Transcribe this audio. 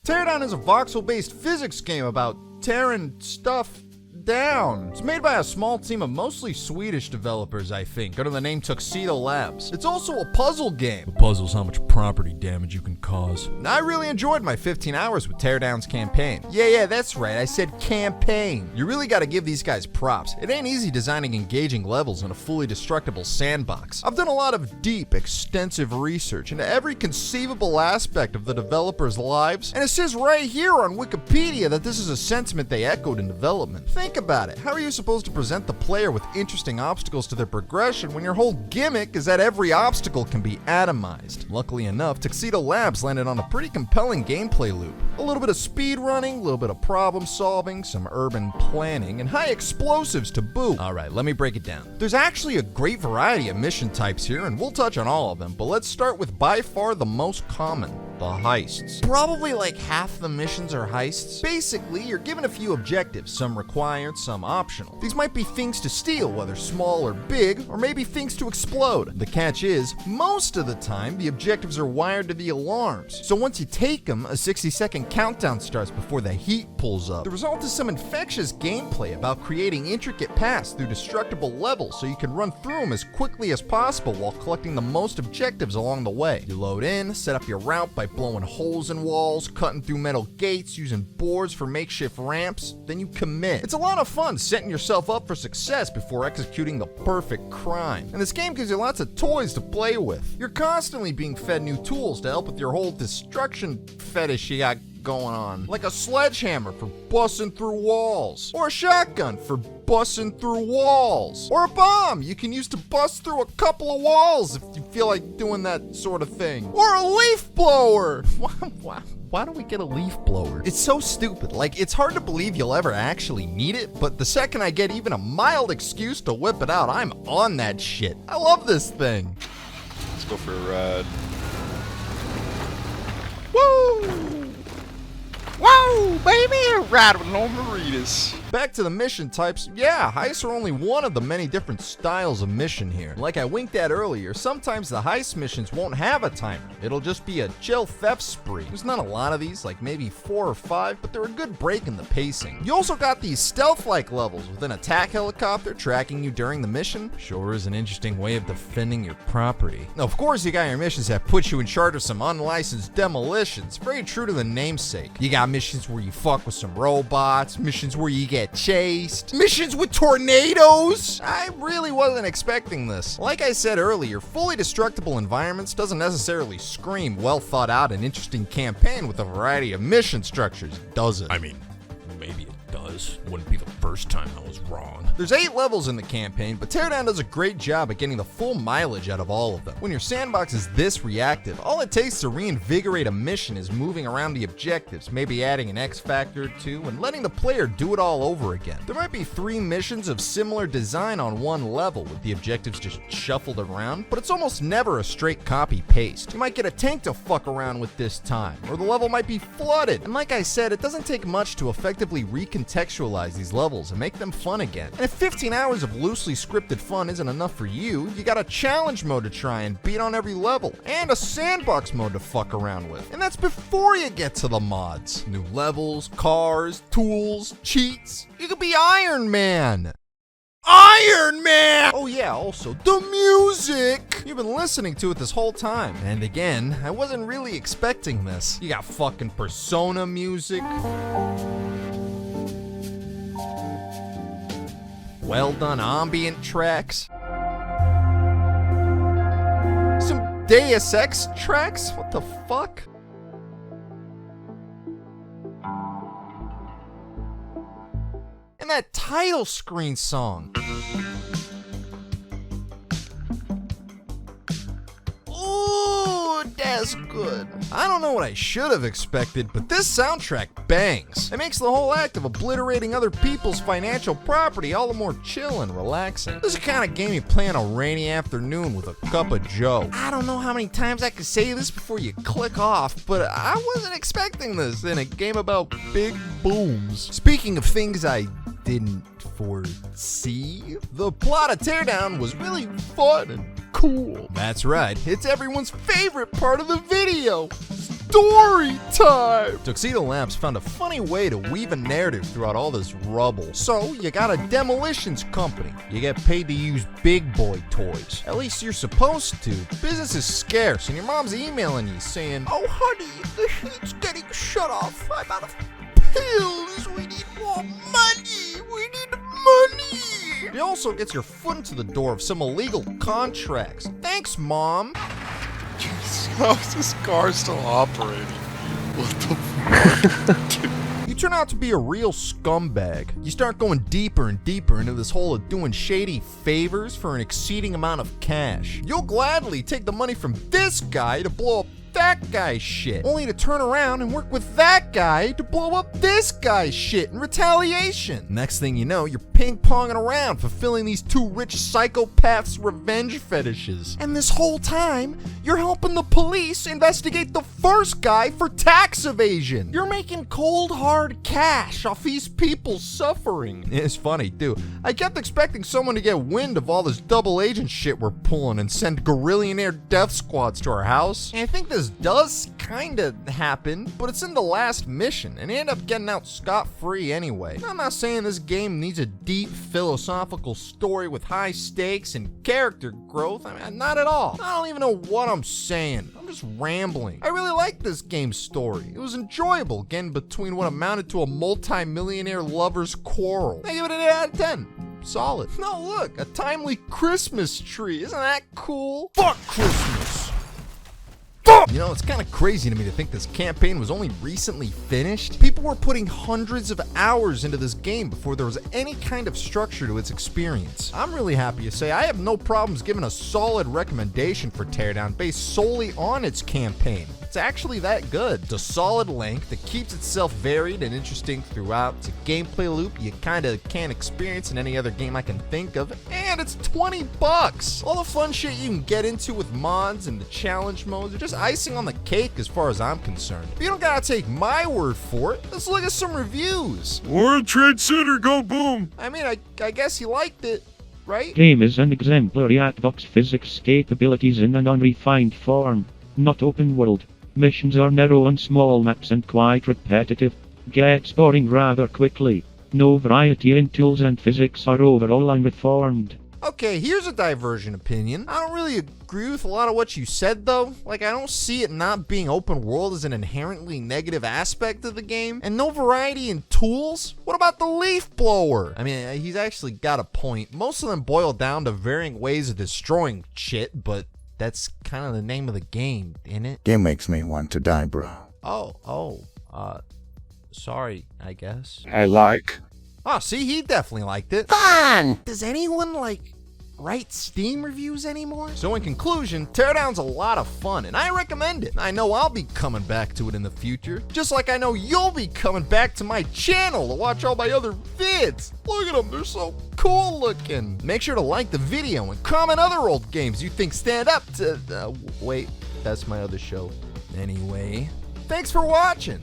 Teardown is a voxel-based physics game about tearing stuff down. It's made by a small team of mostly Swedish developers, I think, under the name Tuxedo Labs. It's also a puzzle game. The puzzle's how much property damage you can cause. And I really enjoyed my 15 hours with Teardown's campaign. Yeah, that's right, I said campaign. You really gotta give these guys props. It ain't easy designing engaging levels in a fully destructible sandbox. I've done a lot of deep, extensive research into every conceivable aspect of the developers' lives, and it says right here on Wikipedia that this is a sentiment they echoed in development. Think about it. How are you supposed to present the player with interesting obstacles to their progression when your whole gimmick is that every obstacle can be atomized? Luckily enough, Tuxedo Labs landed on a pretty compelling gameplay loop. A little bit of speed running, a little bit of problem solving, some urban planning, and high explosives to boot. Alright, let me break it down. There's actually a great variety of mission types here, and we'll touch on all of them, but let's start with by far the most common. The heists. Probably like half the missions are heists. Basically, you're given a few objectives, some required, some optional. These might be things to steal, whether small or big, or maybe things to explode. The catch is, most of the time, the objectives are wired to the alarms. So once you take them, a 60-second countdown starts before the heat pulls up. The result is some infectious gameplay about creating intricate paths through destructible levels so you can run through them as quickly as possible while collecting the most objectives along the way. You load in, set up your route by blowing holes in walls, cutting through metal gates, using boards for makeshift ramps, then you commit. It's a lot of fun setting yourself up for success before executing the perfect crime. And this game gives you lots of toys to play with. You're constantly being fed new tools to help with your whole destruction fetish you got going on. Like a sledgehammer for busting through walls, or a shotgun for busting through walls, or a bomb you can use to bust through a couple of walls if you feel like doing that sort of thing, or a leaf blower. Why don't we get a leaf blower? It's so stupid. Like, it's hard to believe you'll ever actually need it, but the second I get even a mild excuse to whip it out, I'm on that shit. I love this thing. Let's go for a ride. Woo! Whoa, baby, a ride with no margaritas. Back to the mission types, yeah, heists are only one of the many different styles of mission here. Like I winked at earlier, sometimes the heist missions won't have a timer. It'll just be a chill theft spree. There's not a lot of these, like maybe 4 or 5, but they're a good break in the pacing. You also got these stealth-like levels with an attack helicopter tracking you during the mission. Sure is an interesting way of defending your property. Now, of course, you got your missions that put you in charge of some unlicensed demolitions. Very true to the namesake. You got missions where you fuck with some robots, missions where you get chased, missions with tornadoes. I really wasn't expecting this. Like I said earlier, fully destructible environments doesn't necessarily scream well thought out and interesting campaign with a variety of mission structures, does it? I mean, maybe it does. Wouldn't be the first time I was wrong. There's 8 levels in the campaign, but Teardown does a great job at getting the full mileage out of all of them. When your sandbox is this reactive, all it takes to reinvigorate a mission is moving around the objectives, maybe adding an X factor or 2, and letting the player do it all over again. There might be 3 missions of similar design on one level, with the objectives just shuffled around, but it's almost never a straight copy-paste. You might get a tank to fuck around with this time, or the level might be flooded. And like I said, it doesn't take much to effectively recontextualize these levels and make them fun again. And if 15 hours of loosely scripted fun isn't enough for you, you got a challenge mode to try and beat on every level, and a sandbox mode to fuck around with. And that's before you get to the mods. New levels, cars, tools, cheats. You could be Iron Man! Iron Man! Oh yeah, also, the music! You've been listening to it this whole time. And again, I wasn't really expecting this. You got fucking Persona music. Well done ambient tracks. Some Deus Ex tracks? What the fuck? And that title screen song. Ooh, that's good. I don't know what I should have expected, but this soundtrack bangs. It makes the whole act of obliterating other people's financial property all the more chill and relaxing. This is the kind of game you play on a rainy afternoon with a cup of joe. I don't know how many times I could say this before you click off, but I wasn't expecting this in a game about big booms. Speaking of things I didn't foresee, the plot of Teardown was really fun and cool. That's right, it's everyone's favorite part of the video. Story time! time. Tuxedo Labs found a funny way to weave a narrative throughout all this rubble. So, you got a demolitions company. You get paid to use big boy toys. At least you're supposed to. Business is scarce, and your mom's emailing you saying, "Oh, honey, the heat's getting shut off. I'm out of pills. We need more money. We need money." He also gets your foot into the door of some illegal contracts. Thanks, Mom. Jesus, how is this car still operating? What the fuck? You turn out to be a real scumbag. You start going deeper and deeper into this hole of doing shady favors for an exceeding amount of cash. You'll gladly take the money from this guy to blow up that guy's shit, only to turn around and work with that guy to blow up this guy's shit in retaliation. Next thing you know, you're ping-ponging around, fulfilling these two rich psychopaths' revenge fetishes. And this whole time, you're helping the police investigate the first guy for tax evasion. You're making cold, hard cash off these people's suffering. It's funny, too. I kept expecting someone to get wind of all this double agent shit we're pulling and send guerrillionaire death squads to our house. And I think this does kinda happen, but it's in the last mission, and they end up getting out scot-free anyway. I'm not saying this game needs a deep philosophical story with high stakes and character growth. I mean, not at all. I don't even know what I'm saying. I'm just rambling. I really liked this game's story. It was enjoyable, getting between what amounted to a multi-millionaire lover's quarrel. I give it an 8 out of 10. Solid. No, look, a timely Christmas tree. Isn't that cool? Fuck Christmas. You know, it's kind of crazy to me to think this campaign was only recently finished. People were putting hundreds of hours into this game before there was any kind of structure to its experience. I'm really happy to say I have no problems giving a solid recommendation for Teardown based solely on its campaign. It's actually that good. It's a solid length that keeps itself varied and interesting throughout. It's a gameplay loop you kinda can't experience in any other game I can think of, and it's $20. All the fun shit you can get into with mods and the challenge modes are just icing on the cake as far as I'm concerned. But you don't gotta take my word for it. Let's look at some reviews. World Trade Center, go boom! I mean, I guess you liked it, right? Game is an exemplary at box physics capabilities in an unrefined form. Not open world. Missions are narrow on small maps and quite repetitive. Gets boring rather quickly. No variety in tools and physics are overall unreformed. Okay, here's a divergent opinion. I don't really agree with a lot of what you said, though. Like, I don't see it not being open world as an inherently negative aspect of the game. And no variety in tools? What about the leaf blower? I mean, he's actually got a point. Most of them boil down to varying ways of destroying shit, but that's kind of the name of the game, isn't it? Game makes me want to die, bro. Sorry, I guess. I like. Oh, see, he definitely liked it. Fun! Does anyone, write Steam reviews anymore? So in conclusion, Teardown's a lot of fun, and I recommend it. I know I'll be coming back to it in the future, just like I know you'll be coming back to my channel to watch all my other vids. Look at them, they're so cool looking. Make sure to like the video and comment other old games you think stand up to... wait, that's my other show. Anyway, thanks for watching.